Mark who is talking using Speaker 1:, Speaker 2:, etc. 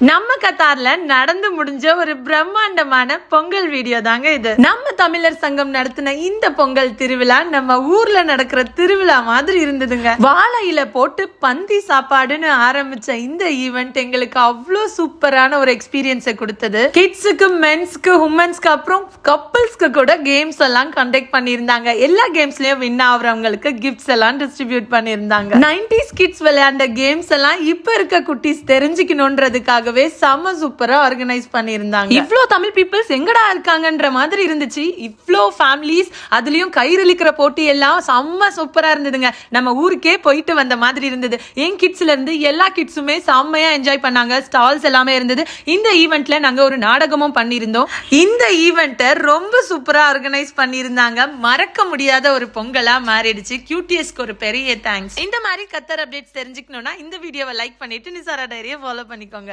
Speaker 1: நம்ம கத்தார்ல நடந்து முடிஞ்ச ஒரு பிரம்மாண்டமான பொங்கல் வீடியோ தாங்க இது. நம்ம தமிழர் சங்கம் நடத்தின இந்த பொங்கல் திருவிழா நம்ம ஊர்ல நடக்கிற திருவிழா மாதிரி இருந்ததுங்க. வாழையில போட்டு பந்தி சாப்பாடுன்னு ஆரம்பிச்ச இந்த ஈவெண்ட் எங்களுக்கு அவ்வளோ சூப்பரான ஒரு எக்ஸ்பீரியன்ஸை கொடுத்தது. கிட்ஸுக்கு, மென்ஸ்க்கு, உமன்ஸ்க்கு, அப்புறம் கப்பிள்ஸ்க்கு கூட கேம்ஸ் எல்லாம் கண்டக்ட் பண்ணியிருந்தாங்க. எல்லா கேம்ஸ்லயும் வின் ஆகுறவங்களுக்கு கிஃப்ட்ஸ் எல்லாம் டிஸ்ட்ரிபியூட் பண்ணியிருந்தாங்க. 90s கிட்ஸ் விளையாண்ட கேம்ஸ் எல்லாம் இப்ப இருக்க குட்டீஸ் தெரிஞ்சுக்கணும்ன்றதுக்காக செம சூப்பரா ஆர்கனைஸ் பண்ணிருந்தாங்க. இவ்ளோ தமிழ் பீப்பிள்ஸ் எங்கடா இருக்காங்கன்ற மாதிரி இருந்துச்சு. இவ்ளோ ஃபேமிலிஸ், அதுலயும் கயிறுலிக்கிற போட்டி எல்லாம் செம்ம சூப்பரா இருந்ததுங்க. நம்ம ஊருக்கே போயிட்டு வந்த மாதிரி இருந்தது. என் கிட்ஸ்ல இருந்து எல்லா கிட்ஸுமே செம்மையா என்ஜாய் பண்ணாங்க. ஸ்டால்ஸ் எல்லாமே இருந்தது. இந்த ஈவெண்ட்ல நாங்க ஒரு நாடகமும் பண்ணியிருந்தோம். இந்த ஈவெண்ட்டை ரொம்ப சூப்பரா ஆர்கனைஸ் பண்ணியிருந்தாங்க. மறக்க முடியாத ஒரு பொங்கலா மாறிடுச்சு. கியூட்டிஎஸ்க்கு ஒரு பெரிய தேங்க்ஸ். இந்த மாதிரி கத்தர் அப்டேட்ஸ் தெரிஞ்சுக்கணும்னா இந்த வீடியோவை லைக் பண்ணிட்டு நிசாரா டைரியை ஃபாலோ பண்ணிக்கோங்க.